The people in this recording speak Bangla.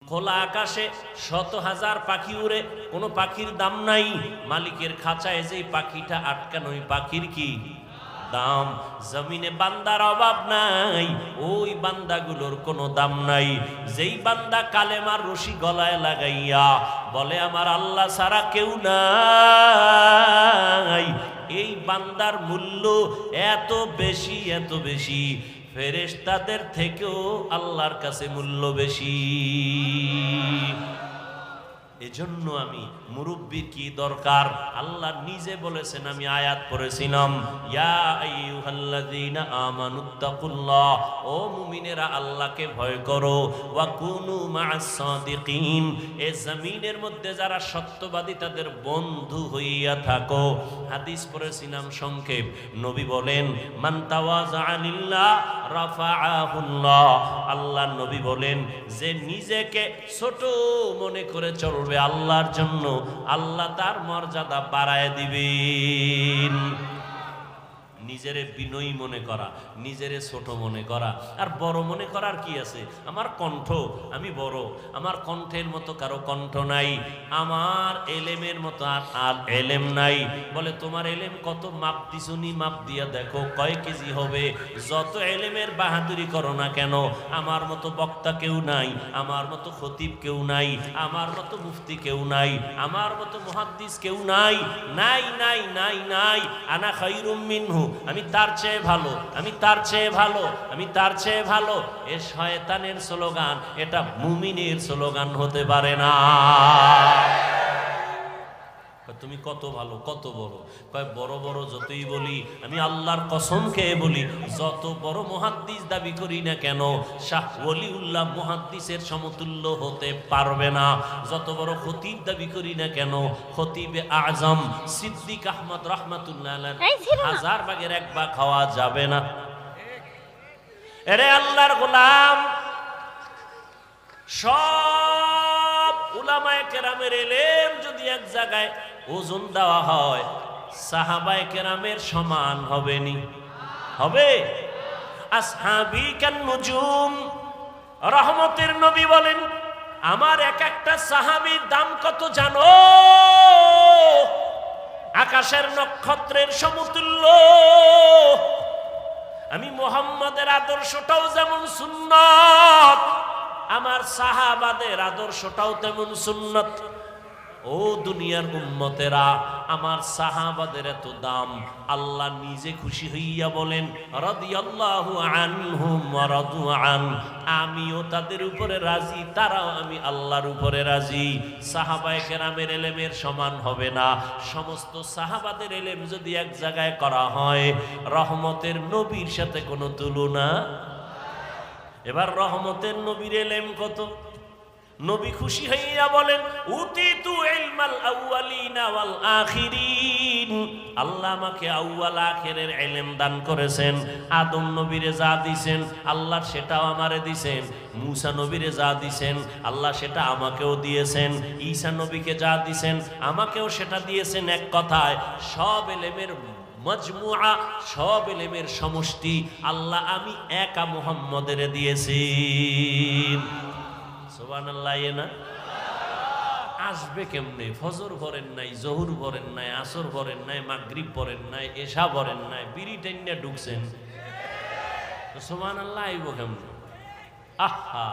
খোলা আকাশে শত হাজার পাখি উড়ে, কোনো পাখির দাম নাই। মালিকের খাঁচায় যেই পাখিটা আটকানো, ওই পাখির কি দাম? জমিনে বান্দার অভাব নাই, ওই বান্দাগুলোর কোনো দাম নাই। যেই বান্দা কালেমার রশি গলায় লাগাইয়া বলে আমার আল্লাহ ছাড়া কেউ নাই, এই বান্দার মূল্য এত বেশি, এত বেশি, ফেরেশতাদের থেকেও আল্লাহর কাছে মূল্য বেশি। এজন্য আমি মুরব্বির কি দরকার? আল্লাহ নিজে বলেছেন, আমি আয়াত পড়েছিলাম, ইয়া আইয়ুহাল্লাযীনা আমানুত্তাকুল্লাহ, ও মুমিনেরা আল্লাহকে ভয় করো, ওয়া কুনু মা'আস সাদিকিন, এই জমিনের মধ্যে যারা সত্যবাদী তাদের বন্ধু হইয়া থাকো। হাদিস পড়েছিলাম সংক্ষেপ, নবী বলেন মান তাওয়াযা লিল্লাহ রাফাআহুল্লাহ, আল্লাহ নবী বলেন যে নিজেকে ছোট মনে করে চলবে আল্লাহর জন্য, আল্লাহ তার মর্যাদা বাড়ায় দিবেন। নিজেরে বিনয়ী মনে করা, নিজেরে ছোট মনে করা আর বড় মনে করার কি আছে? আমার কণ্ঠ, আমি বড়, আমার কণ্ঠের মতো কারো কণ্ঠ নাই, আমার এলেমের মতো আর এলেম নাই। বলে তোমার এলেম কত? মাপ দিছুনি, মাপ দিয়া দেখো কয় কেজি হবে। যত এলেমের বাহাদুরি করো না কেন, আমার মতো বক্তা কেউ নাই, আমার মতো খতিব কেউ নাই, আমার মতো মুফতি কেউ নাই, আমার মতো মুহাদ্দিস কেউ নাই, নাই নাই নাই নাই। আনা খায়রুম মিনহু, আমি তার চেয়ে ভালো, আমি তার চেয়ে ভালো, আমি তার চেয়ে ভালো। এ শয়তানের স্লোগান, এটা মুমিনের স্লোগান হতে পারে না। তুমি কত ভালো, কত বড়? কয় বড় বড় যতই বলি, আমি আল্লাহর কসম খেয়ে বলি, যত বড় মুহাদ্দিস দাবি করি না কেন, শাহ ওলিউল্লাহ মুহাদ্দিসের সমতুল্য হতে পারবে না। যত বড় খতিব দাবি করি না কেন, খতিবে আজম সিদ্দিক আহমদ রাহমাতুল্লাহ আলাইহি হাজার ভাগের এক ভাগ খাওয়া যাবে না। এরে আল্লাহর গোলাম, সব উলামায়ে কেরামের ইলম যদি এক জায়গায় ওজন দেওয়া হয়, সাহাবায়ে কেরামের সমান হবে নি? হবে? আসহাবী কান নুজুম, রহমতের নবী বলেন আমার এক একটা সাহাবীর দাম কত জানো? আকাশের নক্ষত্রের সমতুল্য। আমি মুহাম্মাদের আদর্শটাও যেমন সুন্নাত, আমার সাহাবাদের আদর্শটাও তেমন সুন্নাত। ও দুনিয়ার উম্মতেরা, আমার সাহাবাদের এত দাম, আল্লাহ নিজে খুশি হইয়া বলেন রাদিয়াল্লাহু আনহুম ওয়া রাদু আন, আমিও তাদের উপরে রাজি, তারাও আমি আল্লাহর উপরে রাজি। সাহাবায়ে কেরামের ইলমের সমান হবে না। সমস্ত সাহাবাদের ইলম যদি এক জায়গায় করা হয়, রহমতের নবীর সাথে কোনো তুলনা। এবার রহমতের নবীর ইলম কত? নবী খুশি হইয়া বলেন উতিতু ইলমাল আউয়ালিনা ওয়াল আখিরিন, আল্লাহ আমাকে আউয়াল আখিরের ইলম দান করেছেন। আদম নবীরে যা দিবেন আল্লাহ সেটাও আমারে দিবেন, মূসা নবীরে যা দিবেন আল্লাহ সেটা আমাকেও দিয়েছেন, ঈসা নবীকে যা দিবেন আমাকেও সেটা দিয়েছেন। এক কথায় সব ইলমের মজমুআ, সব ইলমের সমষ্টি আল্লাহ আমি একা মুহাম্মদের দিয়েছি। সুবহানাল্লাহ। না আসবে কেমনে? ফজর পড়েন নাই, জোহর পড়েন নাই, আসর পড়েন নাই, মাগরিব পড়েন নাই, এশা পড়েন নাই, বিড়ি টেনে ঢুকছেন, সুবহানাল্লাহ আইব কেমনে? আহা